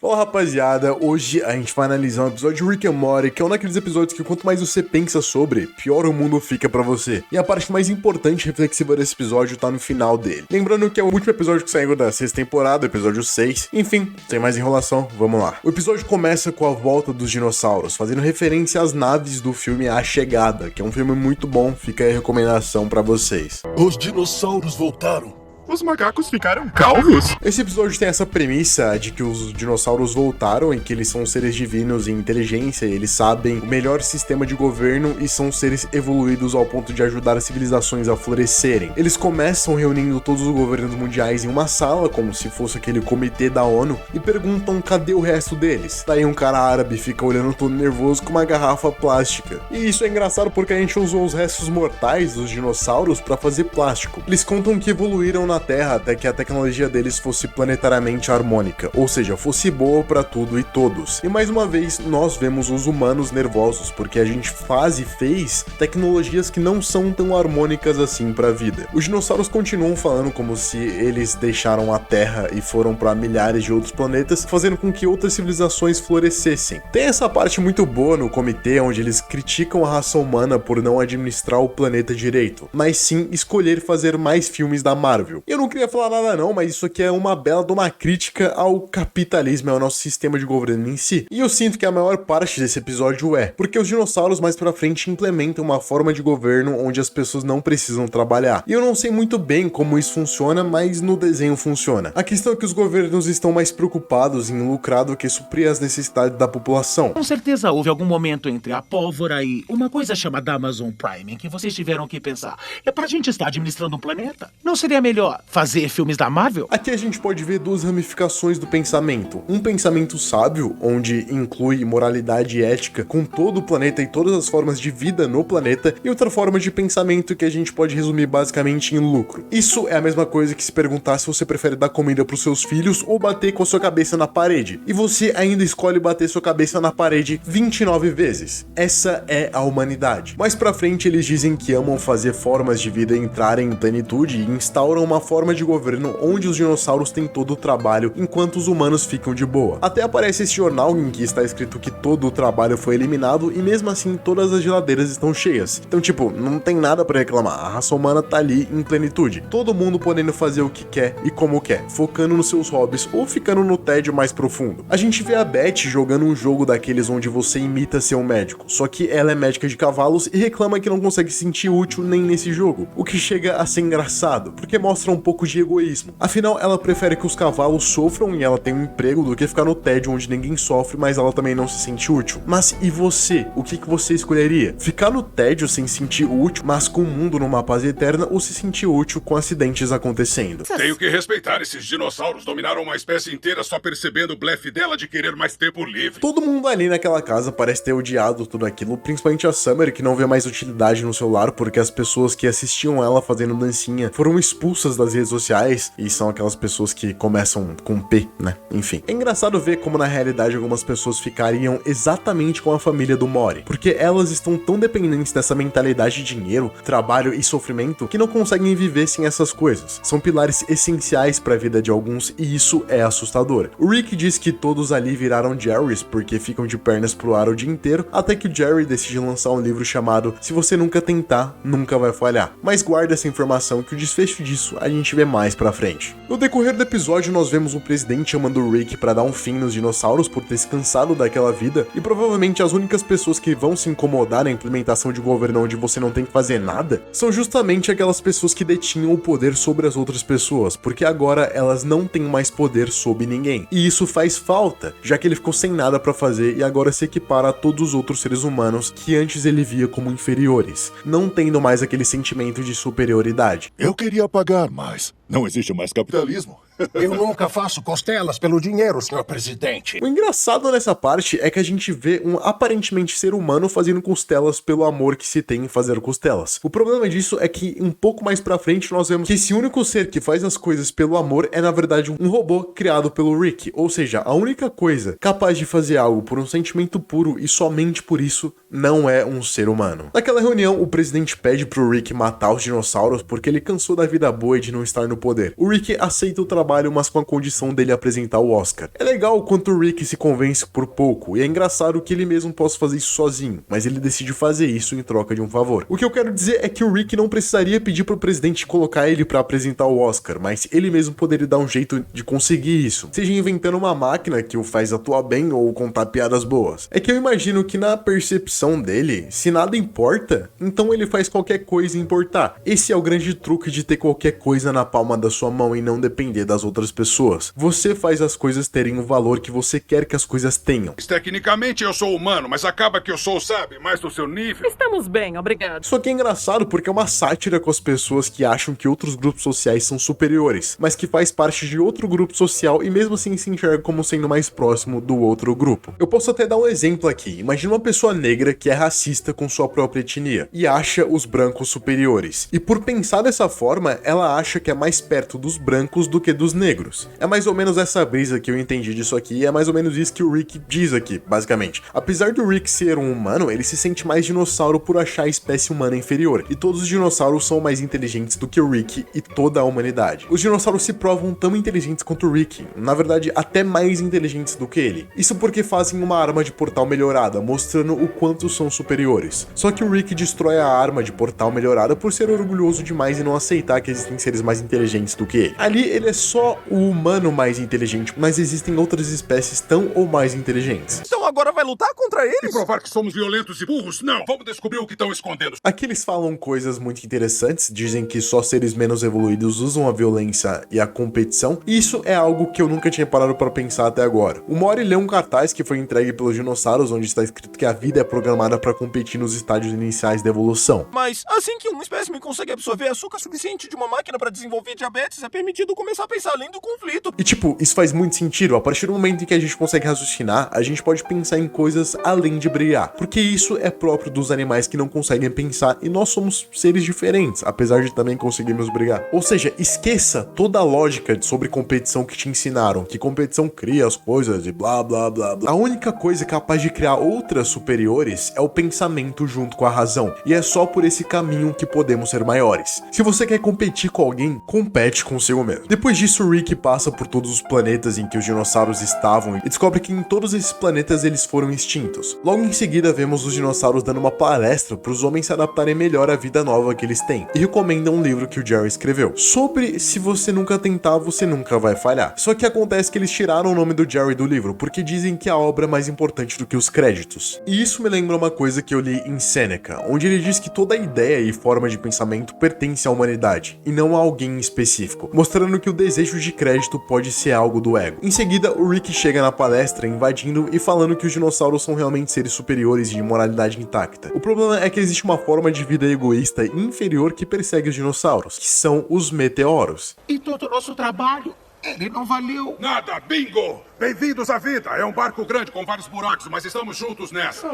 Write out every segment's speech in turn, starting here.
Olá rapaziada, hoje a gente vai analisar um episódio de Rick and Morty, que é um daqueles episódios que quanto mais você pensa sobre, pior o mundo fica pra você. E a parte mais importante e reflexiva desse episódio tá no final dele. Lembrando que é o último episódio que saiu da sexta temporada, episódio 6. Enfim, sem mais enrolação, vamos lá. O episódio começa com a volta dos dinossauros, fazendo referência às naves do filme A Chegada, que é um filme muito bom, fica aí a recomendação pra vocês. Os dinossauros voltaram. Os macacos ficaram calvos? Esse episódio tem essa premissa de que os dinossauros voltaram e que eles são seres divinos em inteligência, e eles sabem o melhor sistema de governo e são seres evoluídos ao ponto de ajudar as civilizações a florescerem. Eles começam reunindo todos os governos mundiais em uma sala, como se fosse aquele comitê da ONU, e perguntam cadê o resto deles. Daí um cara árabe fica olhando todo nervoso com uma garrafa plástica. E isso é engraçado porque a gente usou os restos mortais dos dinossauros para fazer plástico. Eles contam que evoluíram na Terra até que a tecnologia deles fosse planetariamente harmônica, ou seja, fosse boa para tudo e todos. E mais uma vez, nós vemos os humanos nervosos, porque a gente faz e fez tecnologias que não são tão harmônicas assim para a vida. Os dinossauros continuam falando como se eles deixaram a Terra e foram para milhares de outros planetas, fazendo com que outras civilizações florescessem. Tem essa parte muito boa no comitê, onde eles criticam a raça humana por não administrar o planeta direito, mas sim escolher fazer mais filmes da Marvel. Eu não queria falar nada não, mas isso aqui é uma bela de uma crítica ao capitalismo, ao nosso sistema de governo em si. E eu sinto que a maior parte desse episódio é, porque os dinossauros mais pra frente implementam uma forma de governo onde as pessoas não precisam trabalhar. E eu não sei muito bem como isso funciona, mas no desenho funciona. A questão é que os governos estão mais preocupados em lucrar do que suprir as necessidades da população. Com certeza houve algum momento entre a pólvora e uma coisa chamada Amazon Prime em que vocês tiveram que pensar, é pra gente estar administrando um planeta? Não seria melhor fazer filmes da Marvel? Aqui a gente pode ver duas ramificações do pensamento. Um pensamento sábio, onde inclui moralidade e ética com todo o planeta e todas as formas de vida no planeta, e outra forma de pensamento que a gente pode resumir basicamente em lucro. Isso é a mesma coisa que se perguntar se você prefere dar comida pros seus filhos ou bater com a sua cabeça na parede. E você ainda escolhe bater sua cabeça na parede 29 vezes. Essa é a humanidade. Mais pra frente eles dizem que amam fazer formas de vida entrarem em plenitude e instauram uma forma de governo onde os dinossauros têm todo o trabalho enquanto os humanos ficam de boa. Até aparece esse jornal em que está escrito que todo o trabalho foi eliminado e mesmo assim todas as geladeiras estão cheias. Então tipo, não tem nada pra reclamar, a raça humana tá ali em plenitude. Todo mundo podendo fazer o que quer e como quer, focando nos seus hobbies ou ficando no tédio mais profundo. A gente vê a Beth jogando um jogo daqueles onde você imita ser um médico, só que ela é médica de cavalos e reclama que não consegue se sentir útil nem nesse jogo, o que chega a ser engraçado, porque mostra um pouco de egoísmo. Afinal, ela prefere que os cavalos sofram e ela tenha um emprego do que ficar no tédio onde ninguém sofre, mas ela também não se sente útil. Mas e você? O que você escolheria? Ficar no tédio sem se sentir útil, mas com o mundo numa paz eterna, ou se sentir útil com acidentes acontecendo? Tenho que respeitar esses dinossauros. Dominaram uma espécie inteira só percebendo o blefe dela de querer mais tempo livre. Todo mundo ali naquela casa parece ter odiado tudo aquilo, principalmente a Summer, que não vê mais utilidade no seu lar porque as pessoas que assistiam ela fazendo dancinha foram expulsas das redes sociais, e são aquelas pessoas que começam com P, né? Enfim. É engraçado ver como na realidade algumas pessoas ficariam exatamente com a família do Morty, porque elas estão tão dependentes dessa mentalidade de dinheiro, trabalho e sofrimento que não conseguem viver sem essas coisas. São pilares essenciais para a vida de alguns e isso é assustador. O Rick diz que todos ali viraram Jerrys porque ficam de pernas pro ar o dia inteiro, até que o Jerry decide lançar um livro chamado Se Você Nunca Tentar, Nunca Vai Falhar. Mas guarda essa informação que o desfecho disso a gente vê mais pra frente. No decorrer do episódio nós vemos o presidente chamando o Rick para dar um fim nos dinossauros por ter se cansado daquela vida, e provavelmente as únicas pessoas que vão se incomodar na implementação de governo onde você não tem que fazer nada são justamente aquelas pessoas que detinham o poder sobre as outras pessoas, porque agora elas não têm mais poder sobre ninguém. E isso faz falta, já que ele ficou sem nada pra fazer e agora se equipara a todos os outros seres humanos que antes ele via como inferiores, não tendo mais aquele sentimento de superioridade. Eu queria pagar mais. Não existe mais capitalismo. Eu nunca faço costelas pelo dinheiro, senhor presidente. O engraçado nessa parte é que a gente vê um aparentemente ser humano fazendo costelas pelo amor que se tem em fazer costelas. O problema disso é que um pouco mais pra frente nós vemos que esse único ser que faz as coisas pelo amor é na verdade um robô criado pelo Rick, ou seja, a única coisa capaz de fazer algo por um sentimento puro e somente por isso não é um ser humano. Naquela reunião, o presidente pede pro Rick matar os dinossauros porque ele cansou da vida boa e de não estar no poder. O Rick aceita o trabalho trabalho, mas com a condição dele apresentar o Oscar. É legal quanto o Rick se convence por pouco, e é engraçado que ele mesmo possa fazer isso sozinho, mas ele decide fazer isso em troca de um favor. O que eu quero dizer é que o Rick não precisaria pedir pro presidente colocar ele pra apresentar o Oscar, mas ele mesmo poderia dar um jeito de conseguir isso, seja inventando uma máquina que o faz atuar bem ou contar piadas boas. É que eu imagino que na percepção dele, se nada importa, então ele faz qualquer coisa importar. Esse é o grande truque de ter qualquer coisa na palma da sua mão e não depender das outras pessoas. Você faz as coisas terem o valor que você quer que as coisas tenham. Tecnicamente eu sou humano, mas acaba que eu sou, sabe, mais do seu nível. Estamos bem, obrigado. Isso aqui é engraçado porque é uma sátira com as pessoas que acham que outros grupos sociais são superiores, mas que faz parte de outro grupo social e mesmo assim se enxerga como sendo mais próximo do outro grupo. Eu posso até dar um exemplo aqui. Imagina uma pessoa negra que é racista com sua própria etnia e acha os brancos superiores. E por pensar dessa forma, ela acha que é mais perto dos brancos do que dos negros. É mais ou menos essa brisa que eu entendi disso aqui e é mais ou menos isso que o Rick diz aqui, basicamente. Apesar do Rick ser um humano, ele se sente mais dinossauro por achar a espécie humana inferior. E todos os dinossauros são mais inteligentes do que o Rick e toda a humanidade. Os dinossauros se provam tão inteligentes quanto o Rick, na verdade até mais inteligentes do que ele. Isso porque fazem uma arma de portal melhorada, mostrando o quanto são superiores. Só que o Rick destrói a arma de portal melhorada por ser orgulhoso demais e não aceitar que existem seres mais inteligentes do que ele. Ali ele é só o humano mais inteligente, mas existem outras espécies tão ou mais inteligentes. Então agora vai lutar contra E eles? provar que somos violentos e burros? Não, vamos descobrir o que estão escondendo. Aqui eles falam coisas muito interessantes, dizem que só seres menos evoluídos usam a violência e a competição, e isso é algo que eu nunca tinha parado para pensar até agora. O Mori leu um cartaz que foi entregue pelos dinossauros, onde está escrito que a vida é programada para competir nos estágios iniciais da evolução. Mas assim que um espécime consegue absorver açúcar suficiente de uma máquina para desenvolver diabetes, é permitido começar a pensar além do conflito. E tipo, isso faz muito sentido. A partir do momento em que a gente consegue raciocinar, a gente pode pensar em coisas além de brigar, porque isso é próprio dos animais que não conseguem pensar e nós somos seres diferentes, apesar de também conseguirmos brigar. Ou seja, esqueça toda a lógica sobre competição que te ensinaram, que competição cria as coisas e blá blá blá blá. A única coisa capaz de criar outras superiores é o pensamento junto com a razão, e é só por esse caminho que podemos ser maiores. Se você quer competir com alguém, compete consigo mesmo. Depois disso, Rick passa por todos os planetas em que os dinossauros estavam e descobre que em todos esses planetas eles foram extintos. Logo em seguida, vemos os dinossauros dando uma palestra para os homens se adaptarem melhor à vida nova que eles têm, e recomendam um livro que o Jerry escreveu, sobre se você nunca tentar, você nunca vai falhar. Só que acontece que eles tiraram o nome do Jerry do livro, porque dizem que a obra é mais importante do que os créditos. E isso me lembra uma coisa que eu li em Sêneca, onde ele diz que toda ideia e forma de pensamento pertence à humanidade, e não a alguém específico, mostrando que o desejo de crédito pode ser algo do ego. Em seguida, o Rick chega na palestra invadindo e falando que os dinossauros são realmente seres superiores e de moralidade intacta. O problema é que existe uma forma de vida egoísta e inferior que persegue os dinossauros, que são os meteoros. E todo o nosso trabalho, ele não valeu. Nada, bingo! Bem-vindos à vida! É um barco grande com vários buracos, mas estamos juntos nessa.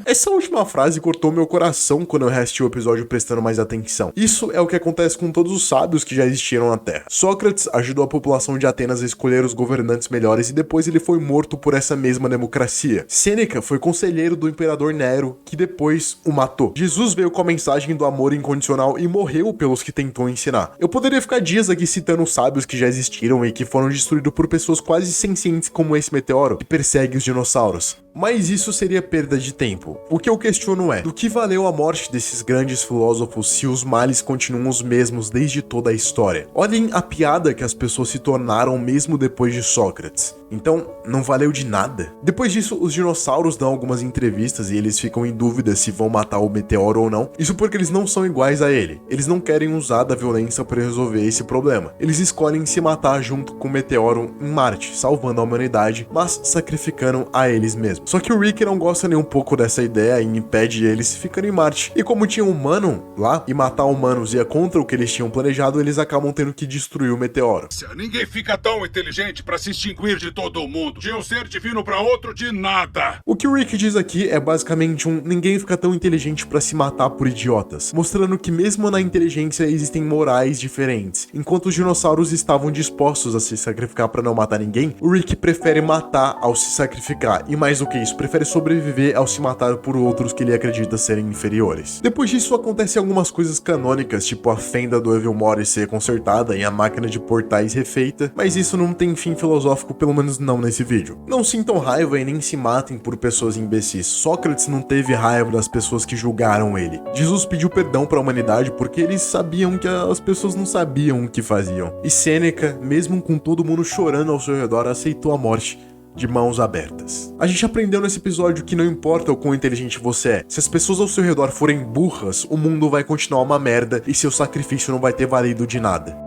Essa última frase cortou meu coração quando eu reassisti o episódio prestando mais atenção. Isso é o que acontece com todos os sábios que já existiram na Terra. Sócrates ajudou a população de Atenas a escolher os governantes melhores e depois ele foi morto por essa mesma democracia. Sêneca foi conselheiro do imperador Nero, que depois o matou. Jesus veio com a mensagem do amor incondicional e morreu pelos que tentou ensinar. Eu poderia ficar dias aqui citando sábios que já existiram e que foram destruídos por pessoas quase sencientes como esse meteoro que persegue os dinossauros. Mas isso seria perda de tempo. O que eu questiono é, do que valeu a morte desses grandes filósofos se os males continuam os mesmos desde toda a história? Olhem a piada que as pessoas se tornaram mesmo depois de Sócrates. Então, não valeu de nada. Depois disso, os dinossauros dão algumas entrevistas e eles ficam em dúvida se vão matar o meteoro ou não. Isso porque eles não são iguais a ele. Eles não querem usar da violência para resolver esse problema. Eles escolhem se matar junto com o meteoro em Marte, salvando a humanidade, mas sacrificando a eles mesmos. Só que o Rick não gosta nem um pouco dessa ideia e impede eles ficando em Marte. E como tinha um humano lá, e matar humanos ia contra o que eles tinham planejado, eles acabam tendo que destruir o meteoro. Ninguém fica tão inteligente para se extinguir de todo mundo. De um ser divino para outro, de nada. O que o Rick diz aqui é basicamente ninguém fica tão inteligente para se matar por idiotas, mostrando que mesmo na inteligência existem morais diferentes. Enquanto os dinossauros estavam dispostos a se sacrificar para não matar ninguém, o Rick prefere matar ao se sacrificar. E mais do que que isso, prefere sobreviver ao se matar por outros que ele acredita serem inferiores. Depois disso, acontecem algumas coisas canônicas, tipo a fenda do Evil Mori ser consertada e a máquina de portais refeita, mas isso não tem fim filosófico, pelo menos não nesse vídeo. Não sintam raiva e nem se matem por pessoas imbecis. Sócrates não teve raiva das pessoas que julgaram ele. Jesus pediu perdão para a humanidade porque eles sabiam que as pessoas não sabiam o que faziam. E Sêneca, mesmo com todo mundo chorando ao seu redor, aceitou a morte de mãos abertas. A gente aprendeu nesse episódio que não importa o quão inteligente você é, se as pessoas ao seu redor forem burras, o mundo vai continuar uma merda e seu sacrifício não vai ter valido de nada.